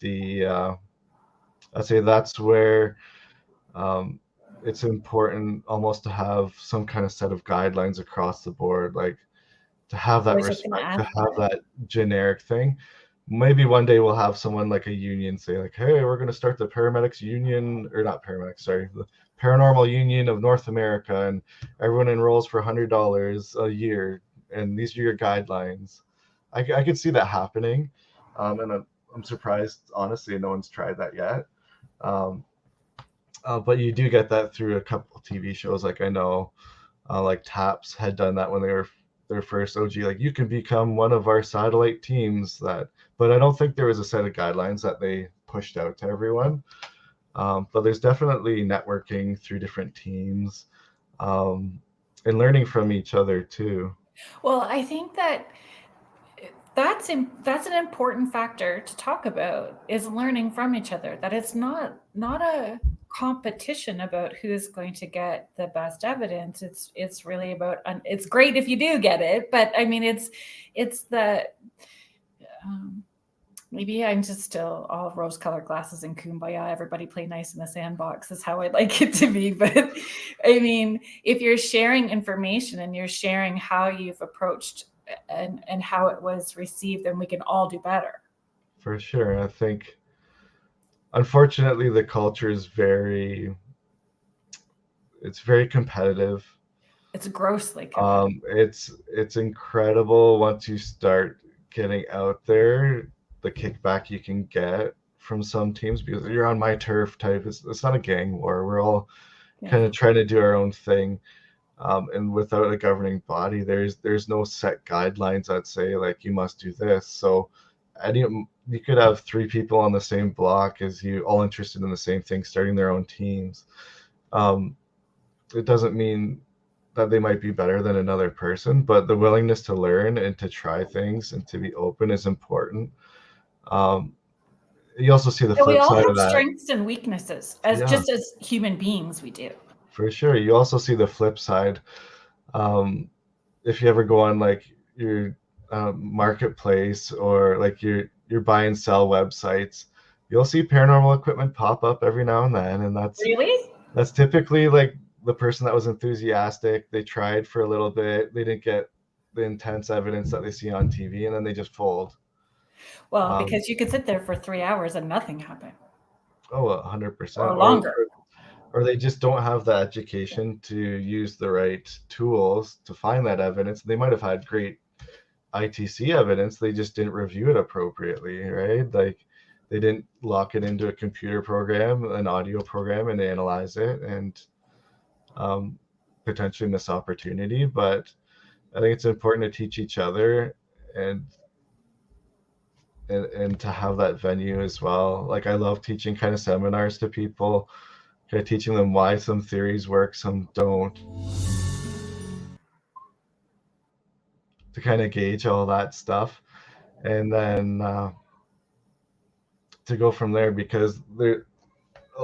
I'd say that's where um, it's important almost to have some kind of set of guidelines across the board, like to have I that was just going to respect, to ask have that. that generic thing. Maybe one day we'll have someone like a union say like, hey, we're going to start the paramedics union, or not paramedics, sorry, the paranormal union of North America, and everyone enrolls for $100 a year, and these are your guidelines. I could see that happening, and I'm surprised, honestly, no one's tried that yet. Um, but you do get that through a couple of TV shows. Like I know, like Taps had done that when they were their first OG. Like you can become one of our satellite teams. That, but I don't think there was a set of guidelines that they pushed out to everyone. But there's definitely networking through different teams, um, and learning from each other too. Well, I think that that's an important factor to talk about is learning from each other. That it's not a competition about who's going to get the best evidence. It's really about it's great if you do get it, but I mean it's the um, maybe I'm just still all rose-colored glasses and kumbaya. Everybody play nice in the sandbox is how I'd like it to be. But I mean, if you're sharing information and you're sharing how you've approached and how it was received, then we can all do better. For sure. I think unfortunately the culture is very competitive. It's grossly competitive. It's incredible once you start getting out there, the kickback you can get from some teams because you're on my turf type. It's not a gang war. We're all kind Yeah. of trying to do our own thing. And without a governing body, there's no set guidelines that say like you must do this. So you could have 3 people on the same block as you all interested in the same thing, starting their own teams. Um, it doesn't mean that they might be better than another person, but the willingness to learn and to try things and to be open is important. Um, you also see the And we flip all side have of that. strengths and weaknesses as Yeah, just as human beings we do. for sure. You also see the flip side. Um, if you ever go on like your marketplace or like your buy and sell websites, you'll see paranormal equipment pop up every now and then, and Really? that's typically like the person that was enthusiastic. They tried for a little bit, they didn't get the intense evidence that they see on TV, and then they just fold. Well, Um, because you could sit there for 3 hours and nothing happened, oh, or 100%. longer. Or they just don't have the education to use the right tools to find that evidence. They might have had great ITC evidence, they just didn't review it appropriately, right? Like they didn't lock it into a computer program, an audio program, and analyze it, and um, potentially miss opportunity. But I think it's important to teach each other and and to have that venue as well. Like I love teaching kind of seminars to people, kind of teaching them why some theories work, some don't, to kind of gauge all that stuff, and then to go from there, because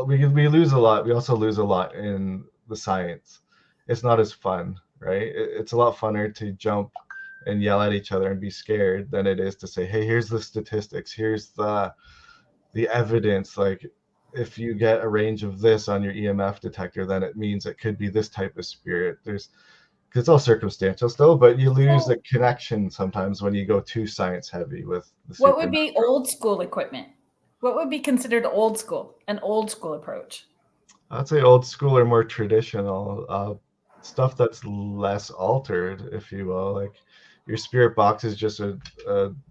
we lose a lot. We also lose a lot in the science. It's not as fun, right? It's a lot funner to jump and yell at each other and be scared than it is to say, hey, here's the statistics, here's the evidence. Like if you get a range of this on your EMF detector, then it means it could be this type of spirit. There's, because it's all circumstantial still, but you lose the So, connection sometimes when you go too science heavy with the what would be supernatural. old school equipment? What would be considered old school, an old school approach? I'd say old school or more traditional stuff that's less altered, if you will. Like your spirit box is just a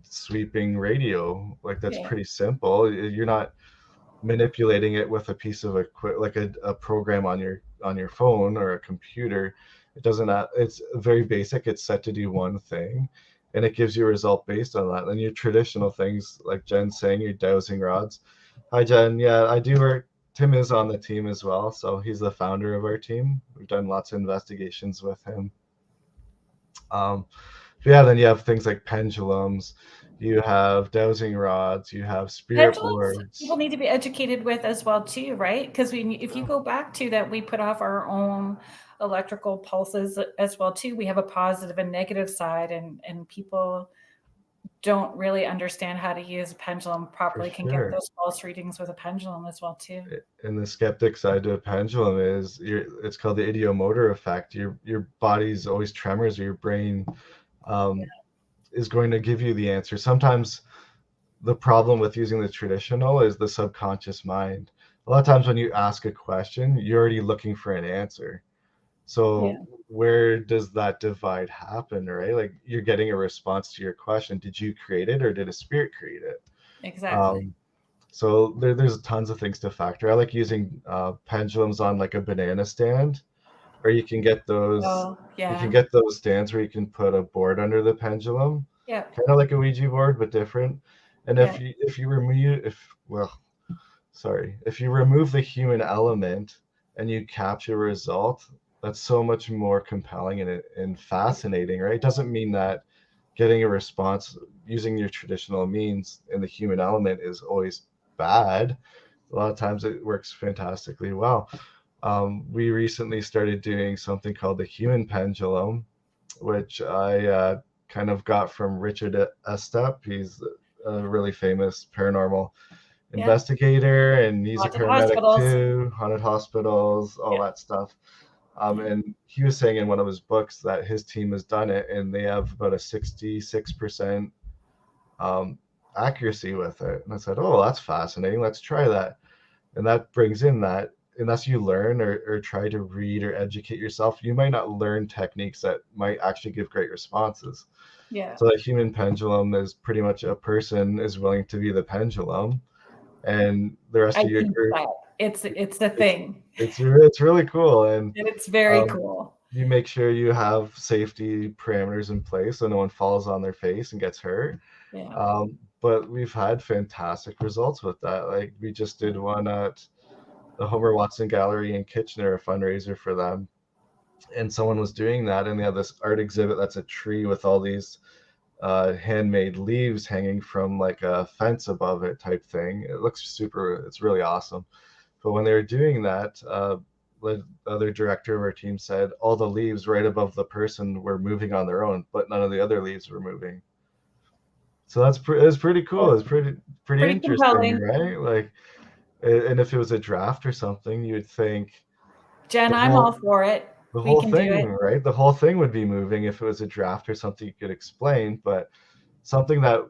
sweeping radio. Like that's Yeah. pretty simple. You're not manipulating it with a piece of like a program on your phone or a computer. It doesn't it's very basic. It's set to do one thing, and it gives you a result based on that. And your traditional things, like Jen's saying, your dowsing rods. Hi Jen. Yeah, I do work. Tim is on the team as well, so he's the founder of our team. We've done lots of investigations with him. um, yeah, then you have things like pendulums, you have dowsing rods, you have spirit Pendulums, people boards. need to be educated with as well too, right? Because if you Yeah, go back to that, we put off our own electrical pulses as well too. We have a positive and negative side, and people don't really understand how to use a pendulum for properly. Can get sure. those false readings with a pendulum as well too. And the skeptic side to a pendulum is it's called the ideomotor effect. Your body's always tremors, or your brain um, is going to give you the answer. Sometimes the problem with using the traditional is the subconscious mind. A lot of times when you ask a question, you're already looking for an answer. So Yeah, where does that divide happen, right? Like you're getting a response to your question. Did you create it or did a spirit create it? exactly. Um, so there's tons of things to factor. I like using pendulums on like a banana stand, or Oh, you can yeah, get those stands where you can put a board under the pendulum, yeah, kind of like a Ouija board but different. And yeah. if you remove if well sorry if you remove the human element and you capture a result, that's so much more compelling and fascinating, right? It doesn't mean that getting a response using your traditional means in the human element is always bad. A lot of times it works fantastically well. We recently started doing something called the human pendulum, which I kind of got from Richard Estep. He's a really famous paranormal Yeah. investigator, and he's a Haunted paramedic hospitals. too, haunted hospitals, all Yeah, that stuff. yeah. And he was saying in one of his books that his team has done it, and they have about a 66% um, accuracy with it. And I said, oh, that's fascinating. Let's try that. And that brings in that, unless you learn or try to read or educate yourself, you might not learn techniques that might actually give great responses. Yeah. So the human pendulum is pretty much a person is willing to be the pendulum, and the rest I of your teach group. that. It's the It's thing. it's really cool, and It's very um, cool. you make sure you have safety parameters in place so no one falls on their face and gets hurt. Yeah. But we've had fantastic results with that. Like we just did one at the Homer Watson Gallery in Kitchener, a fundraiser for them, and someone was doing that, and they had this art exhibit that's a tree with all these handmade leaves hanging from like a fence above it type thing. It looks super, it's really awesome. But when they were doing that, the other director of our team said all the leaves right above the person were moving on their own, but none of the other leaves were moving. So it's pretty cool. That's It's pretty pretty interesting, compelling. right? Like, and if it was a draft or something, you'd think Jen, the I'm all whole for it. the We whole can do thing, it. right? The whole thing would be moving if it was a draft or something you could explain, but something that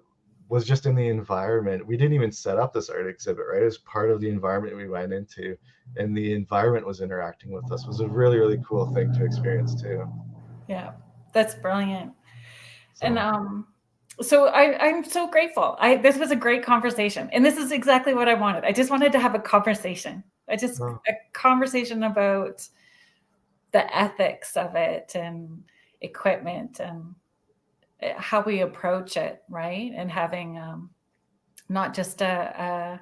was just in the environment. We didn't even set up this art exhibit, right? It was part of the environment we went into, and the environment was interacting with us. It was a really, really cool thing to experience too. Yeah, that's brilliant. And So so I'm so grateful. This was a great conversation, and this is exactly what I wanted. I just wanted to have a conversation. oh, A conversation about the ethics of it and equipment and how we approach it, right? And having not just a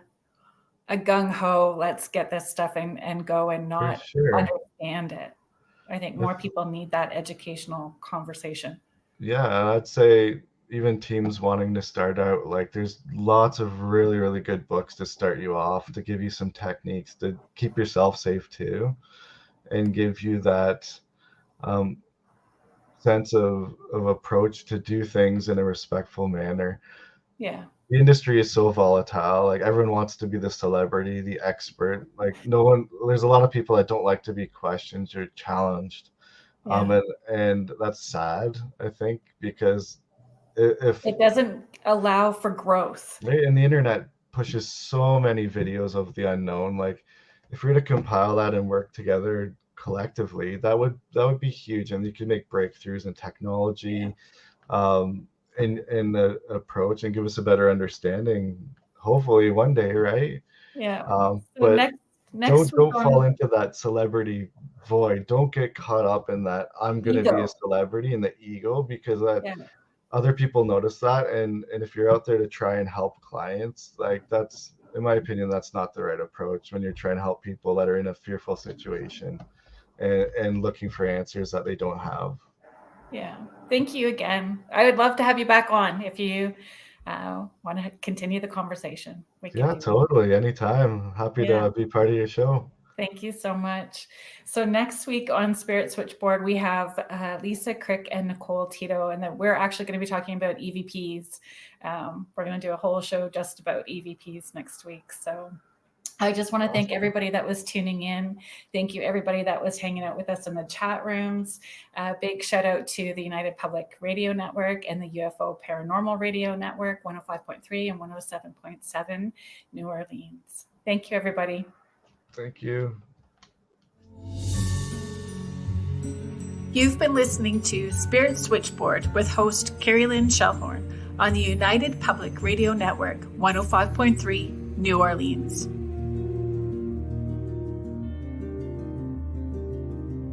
gung ho, let's get this stuff and go and for not sure. understand it. I think more people need that educational conversation. Yeah, and I'd say even teams wanting to start out, like there's lots of really, really good books to start you off, to give you some techniques to keep yourself safe too, and give you that um, sense of approach to do things in a respectful manner. Yeah. The industry is so volatile. Like everyone wants to be the celebrity, the expert. Like no one, there's a lot of people that don't like to be questioned or challenged. Yeah. And that's sad, I think, because if It doesn't allow for growth. right, and the internet pushes so many videos of the unknown. Like if we were to compile that and work together collectively, that would be huge, and you could make breakthroughs in Yeah. technology, in the approach, and give us a better understanding. Hopefully one day, right? Yeah. So But next don't week don't fall on into that celebrity void. Don't get caught up in that I'm gonna be a ego. celebrity and the ego, because that Yeah. other people notice that, and if you're out there to try and help clients, like that's, in my opinion, that's not the right approach when you're trying to help people that are in a fearful situation, and looking for answers that they don't have. Yeah. Thank you again. I would love to have you back on if you want to continue the conversation. We can Yeah, do that. totally, anytime. Happy Yeah. to be part of your show. Thank you so much. So next week on Spirit Switchboard, we have Lisa Crick and Nicole Tito, and that we're actually going to be talking about EVPs. We're going to do a whole show just about EVPs next week. So I just want to thank Awesome. everybody that was tuning in. Thank you, everybody that was hanging out with us in the chat rooms. Big shout out to the United Public Radio Network and the UFO Paranormal Radio Network, 105.3 and 107.7 New Orleans. Thank you, everybody. Thank you. You've been listening to Spirit Switchboard with host Carrie Lynn Shellhorn on the United Public Radio Network, 105.3 New Orleans.